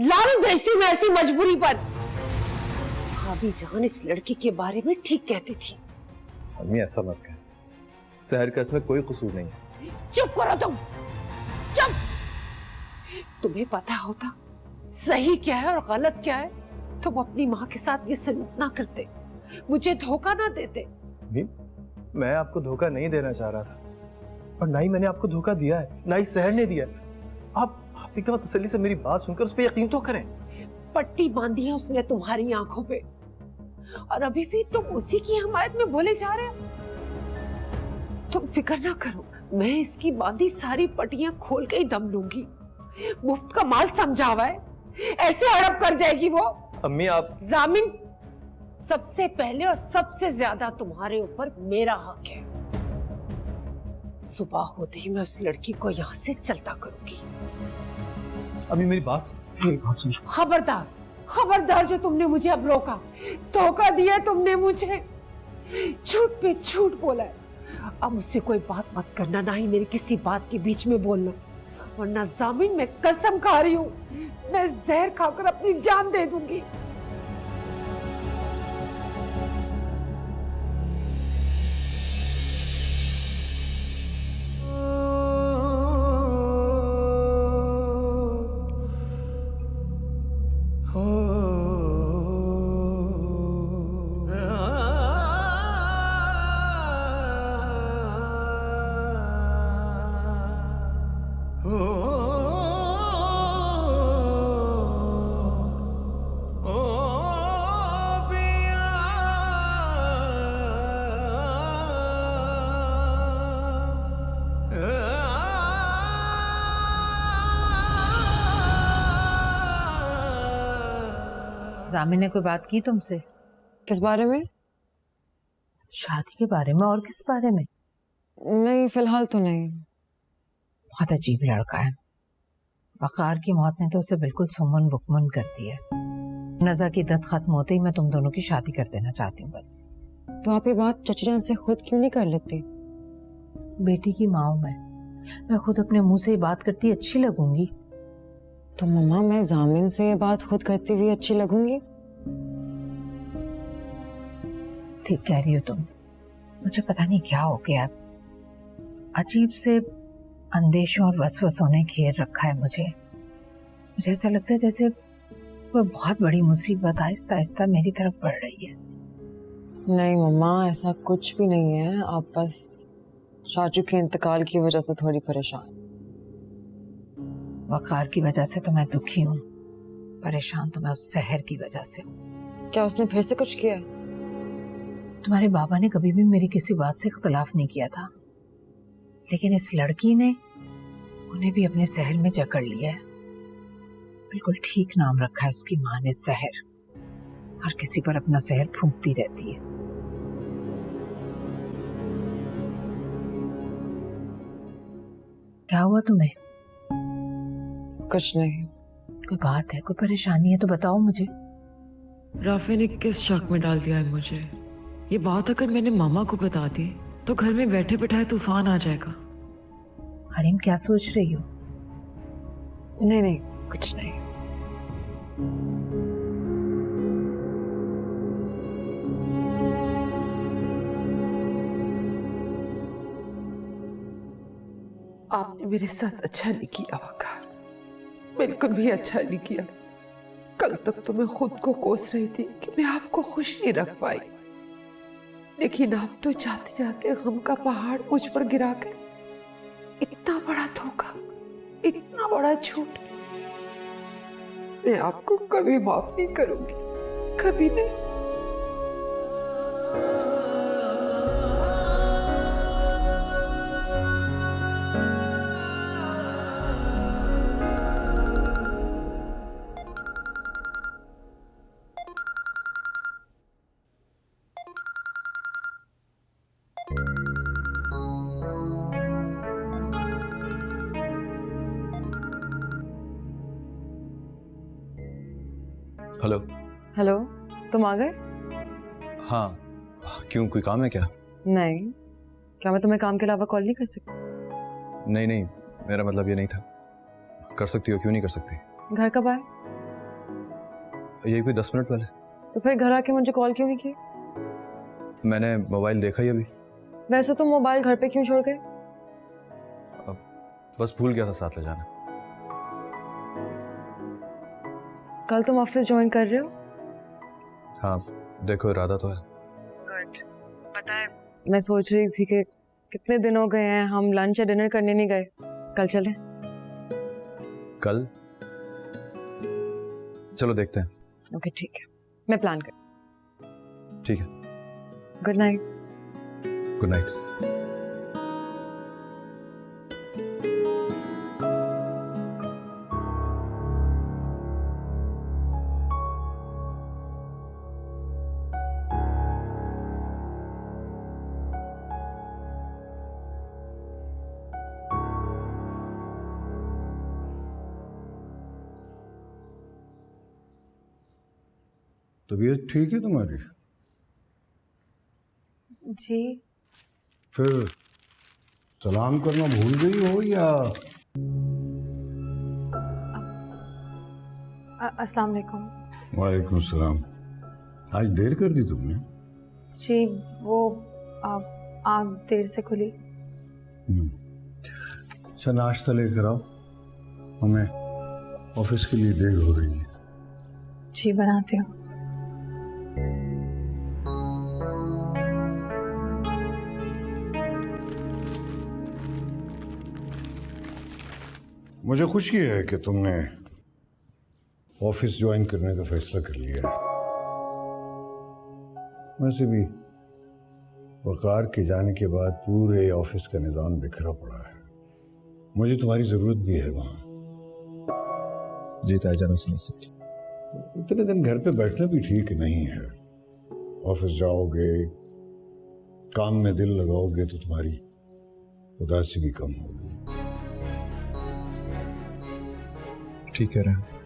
लानत भेजती हूँ मैं ऐसी मजबूरी पर। भाभी जान इस लड़की के बारे में ठीक कहती थी। अम्मी ऐसा मत कह, सहर का इसमें कोई कसूर नहीं है। चुप करो तुम, चुप। तुम्हें पता होता सही क्या है और गलत क्या है, तुम अपनी माँ के साथ ये सलूक ना करते, मुझे धोखा ना देते। मैं आपको धोखा नहीं देना चाह रहा था, और ना ही मैंने आपको धोखा दिया है, ना ही सहर ने दिया। आप एक दफा तसल्ली से मेरी बात सुनकर उस पर यकीन तो करें। पट्टी बांधी है उसने तुम्हारी आंखों पे, और अभी भी तुम उसी की हमायत में बोले जा रहे हो। तुम फिक्र ना करो, मैं इसकी बांधी सारी पट्टियां खोल के ही दम लूंगी। मुफ्त का माल समझा हुआ है, ऐसे हड़प कर जाएगी वो। अम्मी आप जामिन, सबसे पहले और सबसे ज्यादा तुम्हारे ऊपर मेरा हक है। सुबह होते ही मैं उस लड़की को यहां से चलता करूंगी। अम्मी मेरी बात सुनो। खबरदार, खबरदार जो तुमने मुझे अब रोका, धोखा दिया तुमने मुझे, झूठ पे झूठ बोला है। अब मुझसे कोई बात मत करना, ना ही मेरी किसी बात के बीच में बोलना, वरना जामिन मैं कसम खा रही हूँ, मैं जहर खाकर अपनी जान दे दूंगी। जामिन ने कोई बात की तुमसे? किस बारे में? शादी के बारे में। और किस बारे में? नहीं, फिलहाल तो नहीं। बहुत अजीब लड़का है। वकार की मौत ने तो उसे बिल्कुल सुमन बुकमन कर दिया। नज़ा की दर्द खत्म होते ही मैं तुम दोनों की शादी कर देना चाहती हूँ बस। तो आप ये बात चची जान से खुद क्यों नहीं कर लेती? बेटी की माँ हूं मैं खुद अपने मुंह से ये बात करती अच्छी लगूंगी? तो मम्मा, मैं जामिन से ये बात खुद करती हुई अच्छी लगूंगी? ठीक कह रही हो तुम। मुझे पता नहीं क्या हो गया, अजीब से अंदेशों और वसवसों ने घेर रखा है मुझे ऐसा लगता है जैसे कोई बहुत बड़ी मुसीबत आहिस्ता आहिस्ता मेरी तरफ बढ़ रही है। नहीं मम्मा, ऐसा कुछ भी नहीं है। आप बस चाचू के इंतकाल की वजह से थोड़ी परेशान। वकार की वजह से तो मैं दुखी हूँ, परेशान तो मैं उस सहर की वजह से हूँ। क्या उसने फिर से कुछ किया? तुम्हारे बाबा ने कभी भी मेरी किसी बात से इख्तलाफ नहीं किया था, लेकिन इस लड़की ने उन्हें भी अपने सहर में जकड़ लिया है। बिल्कुल ठीक नाम रखा है उसकी माँ ने, सहर। हर किसी पर अपना सहर फूंकती रहती है। क्या हुआ तुम्हें? कुछ नहीं। कोई बात है, कोई परेशानी है तो बताओ मुझे। राफे ने किस शक में डाल दिया है मुझे? ये बात अगर मैंने मामा को बता दी तो घर में बैठे बैठाए तूफान आ जाएगा। हरीम, क्या सोच रही हो? नहीं नहीं, कुछ नहीं। आपने मेरे साथ अच्छा नहीं किया वकार, बिल्कुल भी अच्छा नहीं किया। कल तक तो मैं खुद को कोस रही थी कि मैं आपको खुश नहीं रख पाई, लेकिन आप तो जाते जाते गम का पहाड़ मुझ पर गिरा कर इतना बड़ा धोखा, इतना बड़ा झूठ, मैं आपको कभी माफ नहीं करूंगी, कभी नहीं। हेलो। हेलो, तुम आ गए? हाँ, क्यों, कोई काम है क्या? नहीं, क्या मैं तुम्हें काम के अलावा कॉल नहीं कर सकती? नहीं नहीं, मेरा मतलब ये नहीं था। कर सकती हो, क्यों नहीं कर सकती? घर कब आए? यही कोई 10 मिनट पहले। तो फिर घर आके मुझे कॉल क्यों नहीं की? मैंने मोबाइल देखा ही अभी। वैसे तुम मोबाइल घर पे क्यों छोड़ गए? बस भूल गया था साथ ले जाना। कल तुम ऑफिस ज्वाइन कर रहे हो? हाँ, देखो इरादा तो है। गुड। पता है, मैं सोच रही थी कि कितने दिन हो गए हैं हम लंच या डिनर करने नहीं गए। कल चलें? कल? चलो देखते हैं। ओके ठीक है, मैं प्लान कर। ठीक है। Good night. Good night. तबीयत ठीक है तुम्हारी? जी। फिर सलाम करना भूल गई हो या? अस्सलाम वालेकुम। वालेकुम सलाम। आज देर कर दी तुमने। जी वो आग देर से खुली। अच्छा नाश्ता लेकर आओ, हमें ऑफिस के लिए देर हो रही है। जी बनाती हूँ। मुझे खुशी है कि तुमने ऑफिस ज्वाइन करने का फैसला कर लिया है। वैसे भी वकार के जाने के बाद पूरे ऑफिस का निज़ाम बिखरा पड़ा है। मुझे तुम्हारी ज़रूरत भी है वहाँ। जी ताईजान, समझ सकती। इतने दिन घर पे बैठना भी ठीक नहीं है। ऑफिस जाओगे, काम में दिल लगाओगे तो तुम्हारी उदासी भी कम होगी। ठीक कह रहे हैं।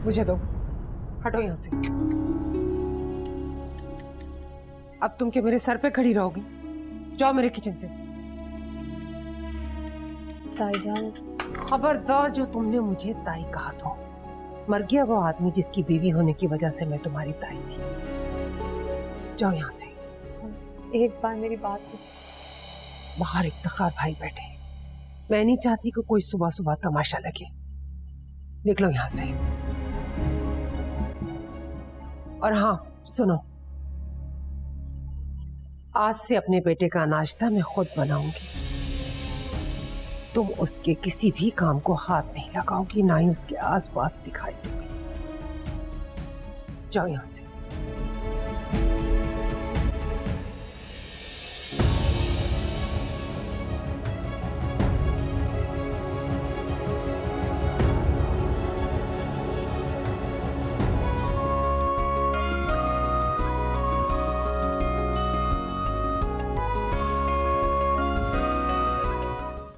मुझे दो, हटो यहाँ से। अब तुम क्या मेरे सर पे खड़ी रहोगी? जाओ मेरे किचन से। ताईजान। खबरदार, जो तुमने मुझे ताई कहा तो मर गया वो आदमी जिसकी बीवी होने की वजह से मैं तुम्हारी ताई थी। जाओ यहाँ से। एक बार मेरी बात तो सुनो। बाहर इफ्तिखार भाई बैठे, मैं नहीं चाहती कि कोई सुबह सुबह तमाशा लगे। निकलो यहाँ से। और हाँ सुनो, आज से अपने बेटे का नाश्ता मैं खुद बनाऊंगी। तुम उसके किसी भी काम को हाथ नहीं लगाओगी, ना ही उसके आसपास दिखाई दोगी। जाओ यहां से।